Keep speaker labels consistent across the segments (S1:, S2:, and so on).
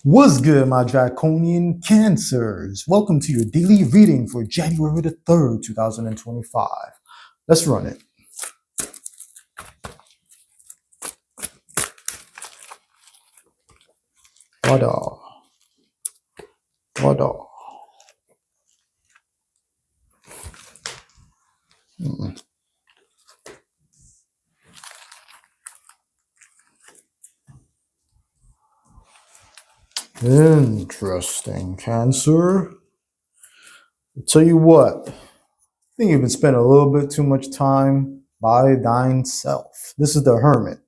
S1: What's good, my Draconian Cancers? Welcome to your daily reading for January the 3rd, 2025. Let's run it. Wada. Wada. Interesting, Cancer. I'll tell you what, I think you've been spending a little bit too much time by thine self. This is the hermit.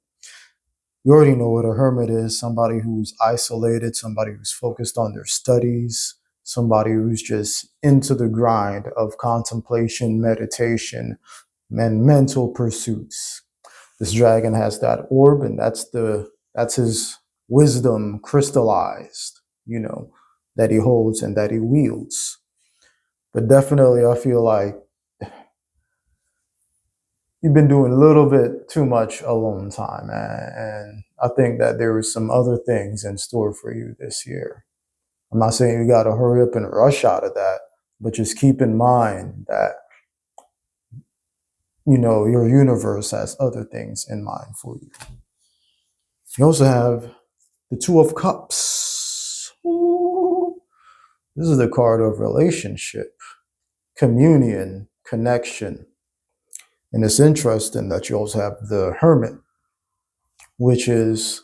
S1: You already know what a hermit is: somebody who's isolated, somebody who's focused on their studies, somebody who's just into the grind of contemplation, meditation, and mental pursuits. This dragon has that orb, and that's his wisdom crystallized, that he holds and that he wields. But definitely, I feel like you've been doing a little bit too much alone time, and I think that there is some other things in store for you this year. I'm not saying you got to hurry up and rush out of that, but just keep in mind that your universe has other things in mind for you. You also have the Two of Cups. Ooh. This is the card of relationship, communion, connection. And it's interesting that you also have the Hermit, which is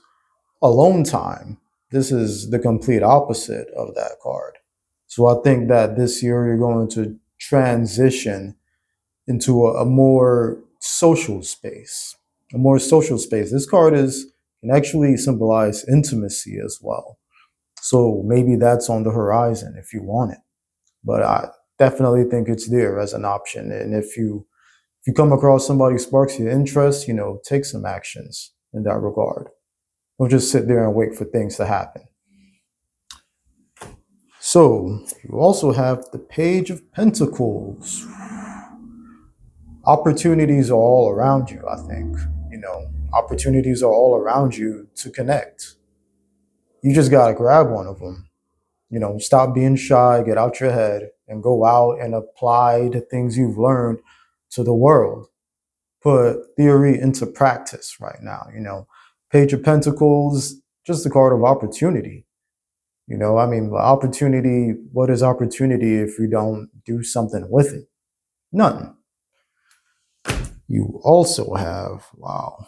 S1: alone time. This is the complete opposite of that card. So I think that this year you're going to transition into a more social space. A more social space. This card can actually symbolize intimacy as well. So maybe that's on the horizon if you want it. But I definitely think it's there as an option. And if you come across somebody who sparks your interest, take some actions in that regard. Don't just sit there and wait for things to happen. So you also have the Page of Pentacles. Opportunities are all around you, I think. Opportunities are all around you to connect. You just got to grab one of them. Stop being shy, get out your head, and go out and apply the things you've learned to the world. Put theory into practice right now. Page of Pentacles, just a card of opportunity. Opportunity, what is opportunity if you don't do something with it? None. You also have, wow,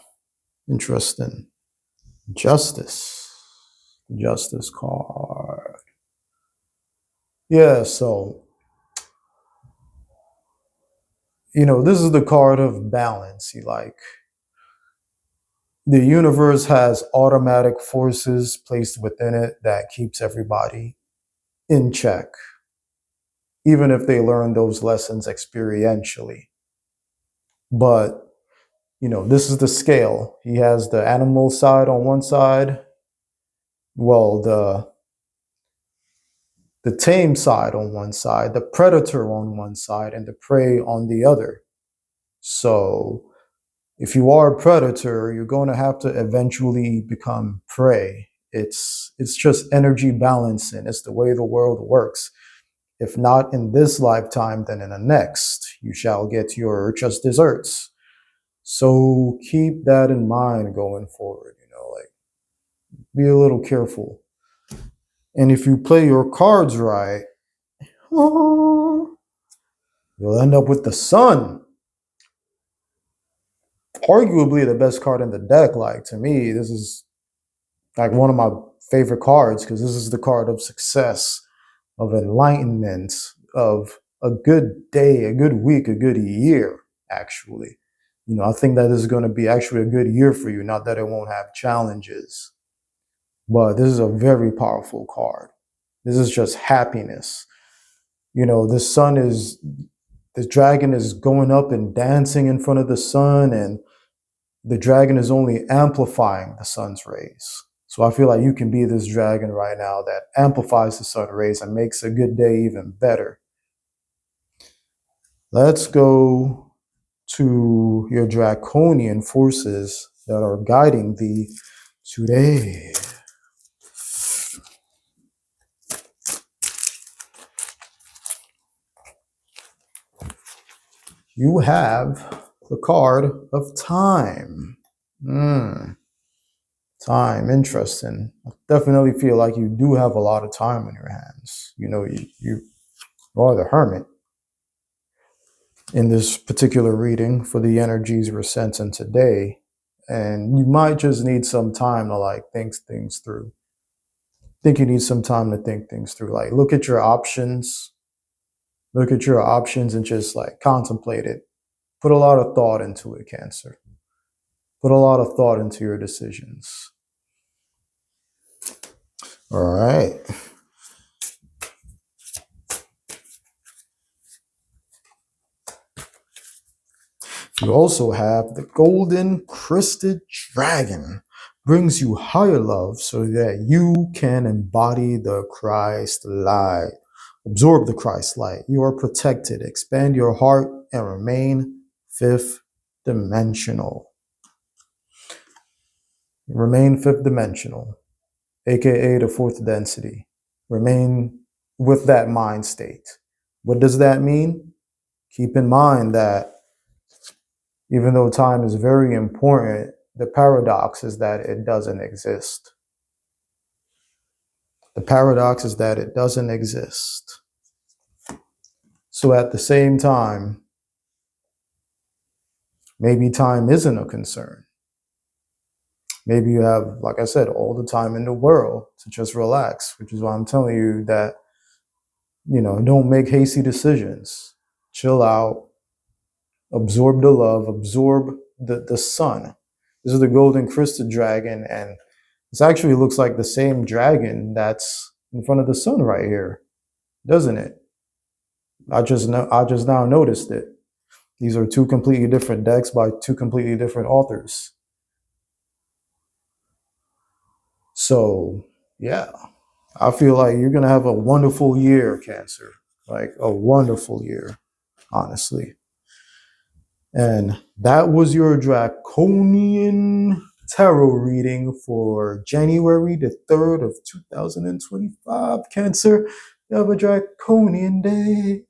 S1: interesting, Justice. Justice card. Yeah, so, this is the card of balance. The universe has automatic forces placed within it that keeps everybody in check, even if they learn those lessons experientially. But, this is the scale. He has the animal side on one side, well, the tame side on one side, the predator on one side, and the prey on the other. So if you are a predator, you're going to have to eventually become prey. It's just energy balancing. It's the way the world works. If not in this lifetime, then in the next, you shall get your just desserts. So keep that in mind going forward. Be a little careful. And if you play your cards right, you'll end up with the Sun. Arguably the best card in the deck. To me, this is like one of my favorite cards because this is the card of success, of enlightenment, of a good day, a good week, a good year, actually. I think that this is going to be actually a good year for you, not that it won't have challenges. But this is a very powerful card. This is just happiness. The dragon is going up and dancing in front of the sun, and the dragon is only amplifying the sun's rays. So I feel like you can be this dragon right now that amplifies the sun rays and makes a good day even better. Let's go to your draconian forces that are guiding thee today. you have the card of time. Time, interesting. I definitely feel like you do have a lot of time in your hands. You know, you are the hermit in this particular reading for the energies we're sensing today. And you might just need some time to like think things through. Think you need some time to think things through. Like look at your options. Look at your options and just like contemplate it. Put a lot of thought into it, Cancer. Put a lot of thought into your decisions. All right. You also have the golden crested dragon. Brings you higher love so that you can embody the Christ light. Absorb the Christ light. You are protected. Expand your heart and remain fifth dimensional. Remain fifth dimensional, aka the fourth density. Remain with that mind state. What does that mean? Keep in mind that even though time is very important, the paradox is that it doesn't exist. The paradox is that it doesn't exist. So at the same time, maybe time isn't a concern. Maybe you have, like I said, all the time in the world to just relax, which is why I'm telling you that, you know, don't make hasty decisions. Chill out, absorb the love, absorb the sun. This is the golden crystal dragon, and this actually looks like the same dragon that's in front of the sun right here, doesn't it? I just now noticed it. These are two completely different decks by two completely different authors. So, yeah, I feel like you're going to have a wonderful year, Cancer. Like a wonderful year, honestly. And that was your Draconian Tarot reading for January the 3rd of 2025. Cancer, you have a Draconian day.